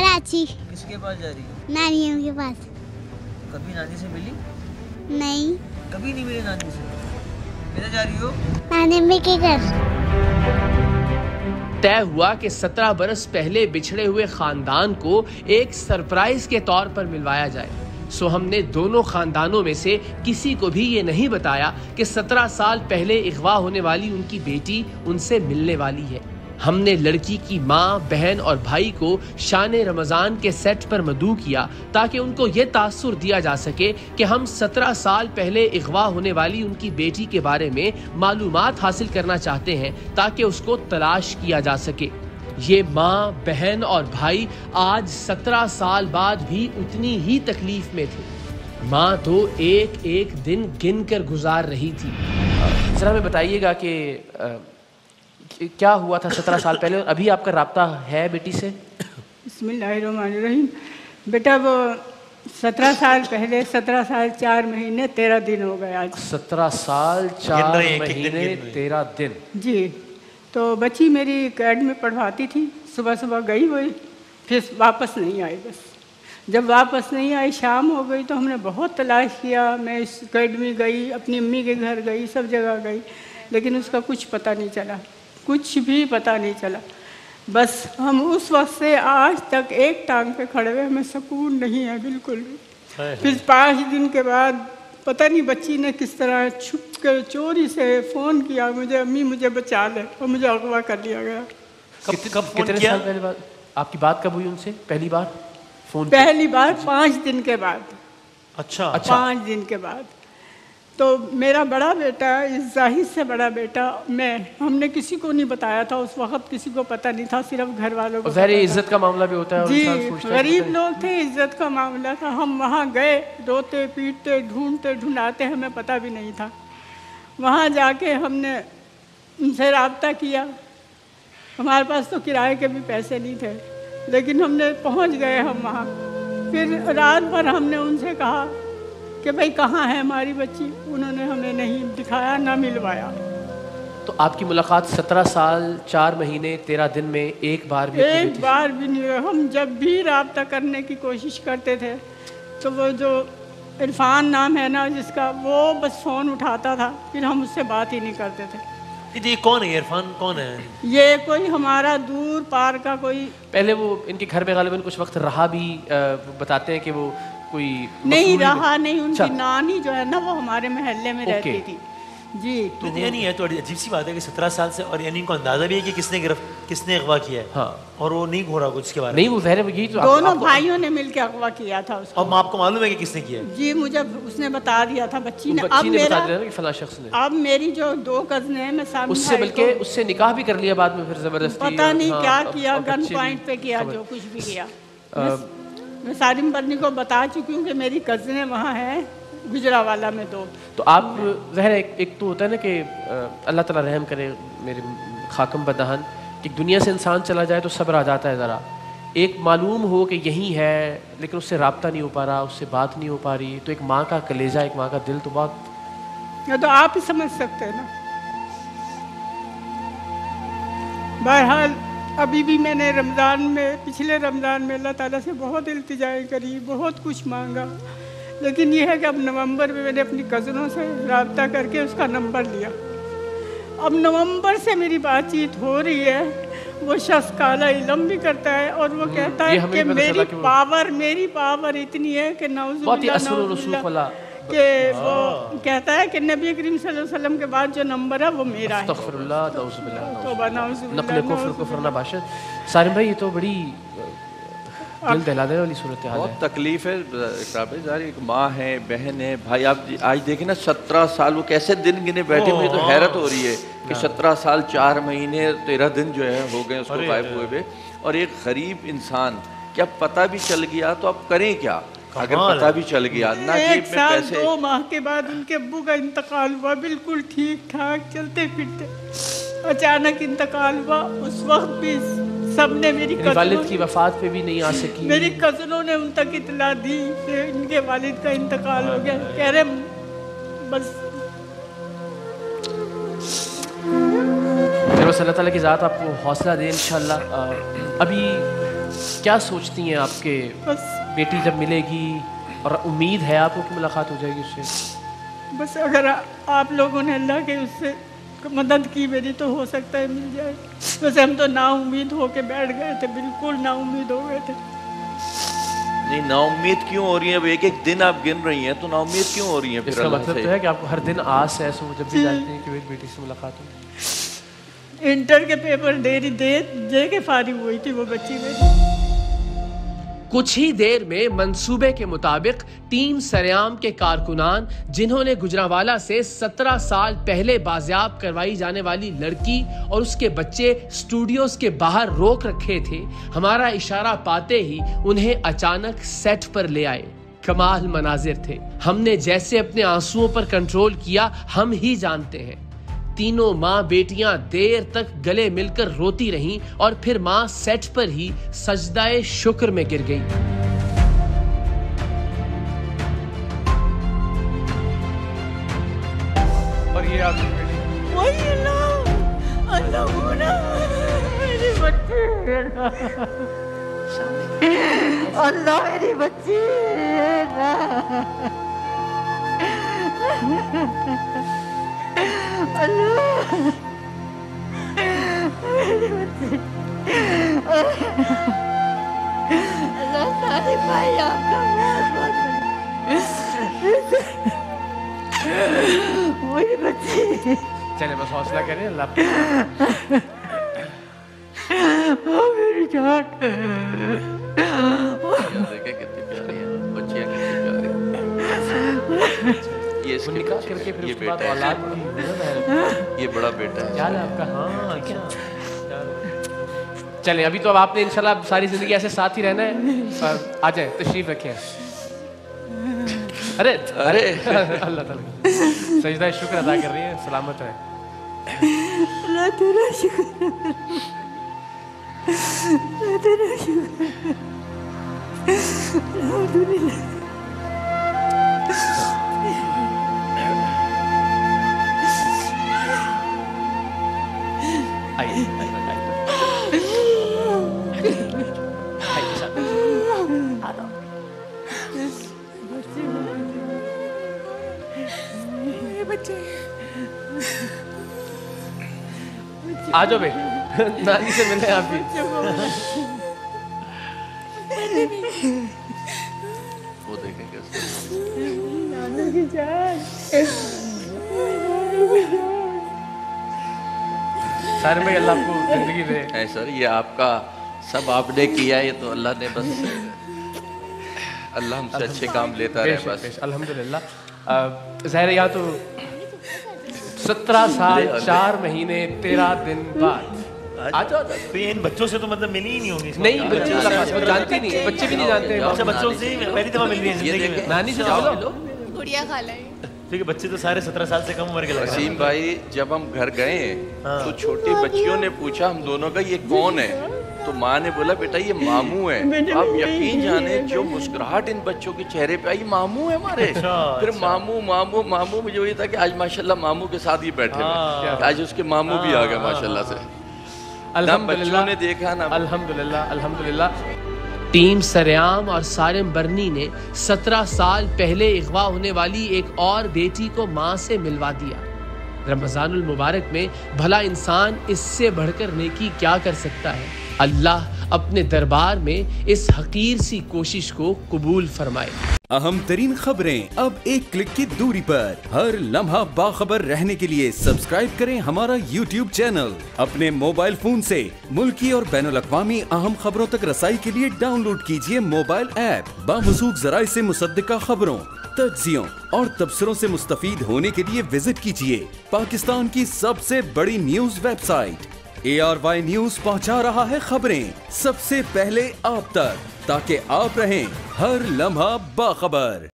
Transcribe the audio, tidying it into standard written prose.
कराची। किसके पास जा रही हो? नानियों के पास। कभी नानी से मिली? नहीं। कभी नहीं मिली नानी से? किधर जा रही हो? नानी अम्मी के घर। तय हुआ कि 17 बरस पहले बिछड़े हुए खानदान को एक सरप्राइज के तौर पर मिलवाया जाए। सो हमने दोनों खानदानों में से किसी को भी ये नहीं बताया कि 17 साल पहले अगवा होने वाली उनकी बेटी उनसे मिलने वाली है। हमने लड़की की माँ, बहन और भाई को शान रमज़ान के सेट पर मदऊ किया ताकि उनको ये तासुर दिया जा सके कि हम 17 साल पहले अगवा होने वाली उनकी बेटी के बारे में मालूमात हासिल करना चाहते हैं ताकि उसको तलाश किया जा सके। ये माँ, बहन और भाई आज 17 साल बाद भी उतनी ही तकलीफ में थे। माँ तो एक एक दिन गिन कर गुजार रही थी। जरा हमें बताइएगा कि क्या हुआ था 17 साल पहले और अभी आपका राब्ता है बेटी से? बिस्मिल्लाहिर्रहमानिर्रहीम। बेटा वो 17 साल पहले 17 साल 4 महीने 13 दिन हो गए आज। 17 साल 4 महीने 13 दिन। जी। तो बच्ची मेरी कैड में पढ़वाती थी, सुबह सुबह गई हुई, फिर वापस नहीं आई। बस जब वापस नहीं आई, शाम हो गई, तो हमने बहुत तलाश किया। मैं इस अकेडमी गई, अपनी अम्मी के घर गई, सब जगह गई, लेकिन उसका कुछ पता नहीं चला, कुछ भी पता नहीं चला। बस हम उस वक्त से आज तक एक टांग पे खड़े हुए, हमें सुकून नहीं है बिल्कुल भी। फिर 5 दिन के बाद पता नहीं बच्ची ने किस तरह छुप कर चोरी से फ़ोन किया मुझे, अम्मी मुझे बचा ले, और मुझे अगवा कर लिया गया। कब कितने साल पहले बात आपकी बात कब हुई उनसे पहली बार फोन? पहली बार 5 दिन के बाद। अच्छा। 5 दिन के बाद। तो मेरा बड़ा बेटा, इस जाहिर से बड़ा बेटा, हमने किसी को नहीं बताया था उस वक्त, किसी को पता नहीं था, सिर्फ घर वालों को। वेरी इज्जत का मामला भी होता है। जी, गरीब लोग थे, इज्जत का मामला था। हम वहाँ गए, रोते पीटते ढूंढते ढूंढाते, हमें पता भी नहीं था। वहाँ जाके हमने उनसे राब्ता किया। हमारे पास तो किराए के भी पैसे नहीं थे, लेकिन हमने पहुँच गए हम वहाँ। फिर रात भर हमने उनसे कहा कि भाई कहाँ है हमारी बच्ची। उन्होंने हमें नहीं दिखाया, ना मिलवाया। तो आपकी मुलाकात 17 साल 4 महीने 13 दिन में एक बार भी नहीं हुआ। हम जब भी राब्ता करने की कोशिश करते थे तो वो जो इरफान नाम है ना जिसका, वो बस फ़ोन उठाता था, फिर हम उससे बात ही नहीं करते थे। ये कौन है इरफान? कौन है ये? कोई हमारा दूर पार का कोई। पहले वो इनके घर में गालिबन कुछ वक्त रहा भी, बताते हैं कि वो कोई नहीं रहा नहीं। उनकी नानी जो है ना वो हमारे मोहल्ले में रहती थी। जी। तो यानी है तो अजीब सी बात है कि 17 साल से, और यानी इनको अंदाजा भी है कि किसने अगवा किया है। हाँ। और वो नहीं घोड़ा कुछ के बारे में। नहीं, वो यही तो दोनों भाइयों ने मिलकर अगवा किया था उसको। अब आपको मालूम है कि किसने किया है? जी, मुझे उसने बता दिया था, बच्ची ने। अब मेरा फला शख्स ने। अब मेरी जो 2 कज़न है, मैं सामने उससे बल्कि उससे निकाह भी कर लिया बाद में, फिर जबरदस्ती पता नहीं क्या किया, गन पॉइंट पे किया, जो कुछ भी किया। मैं सारिम बन्नी को बता चुकी हूँ कि मेरी कज़नें वहाँ हैं गुजरावाला में 2। तो आप ज़हर एक तो होता है ना कि अल्लाह ताला रहम करे मेरे खाकम बदहन कि दुनिया से इंसान चला जाए तो सब्र आ जाता है ज़रा। एक मालूम हो कि यही है लेकिन उससे राब्ता नहीं हो पा रहा, उससे बात नहीं हो पा रही, तो एक माँ का कलेजा, एक माँ का दिल तो बहुत। ये तो आप ही समझ सकते हैं ना। बहरहाल अभी भी मैंने पिछले रमज़ान में अल्लाह ताला से बहुत इल्तिजाएं करी, बहुत कुछ मांगा, लेकिन ये है कि अब नवंबर में मैंने अपनी कज़नों से राब्ता करके उसका नंबर लिया। अब नवंबर से मेरी बातचीत हो रही है। वो शख्स काला इल्म भी करता है और वो कहता है कि मेरी पावर इतनी है कि नौज़ुबिल्लाह कि वो कहता है कि नबी करीम सल्लल्लाहु अलैहि वसल्लम के बाद जो नंबर है वो मेरा है। सारिम भाई, ये तो बड़ी दिल दहला देने वाली सूरत हाल है। बहुत तकलीफ है। एक माँ है, बहन है, भाई। आप आज देखें ना 17 साल वो कैसे दिन गिने बैठे। मुझे तो हैरत हो रही है कि 17 साल 4 महीने 13 दिन जो है हो गए उसको गायब हुए हुए। और एक गरीब इंसान, क्या पता भी चल गया तो अब करें क्या? अगर पता भी चल गया ना, जेब में पैसे। 2 माह के बाद उनके अब्बू का इंतकाल हुआ, बिल्कुल ठीक ठाक चलते फिरते, अचानक इंतकाल हुआ। उस वक्त भी सबने मेरी वालिद की वफात पे भी नहीं आ सकी। मेरी कज़नों ने उन तक इतला दी कि इनके वालिद का इंतकाल हो गया। कह रहे बस अल्लाह ताला की ज़ात आपको हौसला दे इंशाअल्लाह। अभी क्या सोचती हैं आपके बस बेटी जब मिलेगी और उम्मीद है आपको कि मुलाकात हो जाएगी उससे? बस अगर आप लोगों ने अल्लाह के उससे मदद की मेरी तो हो सकता है मिल जाए। वैसे हम तो नाउम्मीद होके बैठ गए थे, बिल्कुल नाउम्मीद हो गए थे। नहीं, नाउम्मीद क्यों हो रही है? अब एक एक दिन आप गिन रही हैं तो नाउम्मीद क्यों हो रही हैं? फिर इसका अल्लाह मतलब से तो है कि आपको हर दिन आस है, सो जब भी जानते हैं कि मेरी बेटी से मुलाकात हो। इंटर के पेपर दे के फारिग हुई थी वो बच्ची मेरी। कुछ ही देर में मंसूबे के मुताबिक टीम सरेआम के कारकुनान, जिन्होंने गुजरांवाला से 17 साल पहले बाजियाब करवाई जाने वाली लड़की और उसके बच्चे स्टूडियोज के बाहर रोक रखे थे, हमारा इशारा पाते ही उन्हें अचानक सेट पर ले आए। कमाल मनाजिर थे। हमने जैसे अपने आंसुओं पर कंट्रोल किया हम ही जानते हैं। तीनों माँ बेटियां देर तक गले मिलकर रोती रहीं और फिर माँ सेट पर ही सजदाए शुक्र में गिर गई। और ये आपकी बेटी वही अल्लाह होना मेरी बच्ची है ना। अल्लाह मेरी बच्ची है ना। अल्लाह मेरी बच्ची। अल्लाह सारे भाई आपका मेरी बच्ची। चले बस हौसला करें, अल्लाह मेरी जान। देखें कितनी प्यारी है बच्चियां, कितनी प्यारी है। ये इसके निकाह बच्चे करके हैं, फिर ये उसके बाद बेटा औलाद है, भी ये बड़ा बेटा है। क्या है आपका? हाँ अच्छा। चलें, अभी तो अब आपने इंशाल्लाह सारी जिंदगी ऐसे साथ ही रहना है। आ जाए, तशरीफ रखें। अरे अरे अल्लाह ताला सजदा शुक्र अदा कर रही है, सलामत है। अल्लाह तेरा शुक्र, अल्लाह तेरा शुक्र। अल्हम्दुलिल्लाह। आ जाओ बे, नानी से मिलने आप भी। वो देखें कैसे सारे में अल्लाह आपको जिंदगी दे। है सर, ये आपका सब आपने किया, ये तो अल्लाह ने बस, अल्लाह हमसे अच्छे काम लेता रहे बस। अल्हम्दुलिल्लाह। ज़ाहिर यहाँ तो 17 साल 4 महीने 13 दिन बाद इन बच्चों से तो मतलब मिली ही नहीं होगी। नहीं, बच्चे मुलाकात वो जानते नहीं, बच्चे भी नहीं जानते। अच्छा, बच्चों से पहली दफा मिल रही है जिंदगी में। नानी से मिलो। गुड़िया खाला है। क्योंकि बच्चे तो सारे 17 साल से कम उम्र के लग रहे हैं। वसीम भाई, जब हम घर गए तो छोटी बच्चियों ने पूछा हम दोनों का ये कौन है, तो माँ ने बोला बेटा ये मामू है। आप यकीन जाने जो मुस्कुराहट इन बच्चों के चेहरे पे आई, मामू है हमारे। फिर मामू मामू मामू, मुझे वही था कि आज माशाल्लाह मामू के साथ ही बैठे हैं, आज उसके मामू भी आ गए माशाल्लाह से। ना बच्चों ने देखा ना। अल्हम्दुलिल्लाह अल्हम्दुलिल्लाह। टीम सरेआम और सारिम बरनी ने 17 साल पहले अगवा होने वाली एक और बेटी को माँ से मिलवा दिया। रमजानुल मुबारक में भला इंसान इससे बढ़कर नेकी क्या कर सकता है। अल्लाह अपने दरबार में इस हकीर सी कोशिश को कबूल फरमाए। अहम तरीन खबरें अब एक क्लिक की दूरी पर। हर लम्हा बाखबर रहने के लिए सब्सक्राइब करें हमारा YouTube चैनल। अपने मोबाइल फोन से मुल्की और बैनुल अक़वामी अहम खबरों तक रसाई के लिए डाउनलोड कीजिए मोबाइल ऐप। बावसूख जराए से मुसद्दिका खबरों, तज्जियों और तबसरों से मुस्तफीद होने के लिए विजिट कीजिए पाकिस्तान की सबसे बड़ी न्यूज वेबसाइट। ARY न्यूज पहुंचा रहा है खबरें सबसे पहले आप तक, ताकि आप रहें हर लम्हा बाखबर।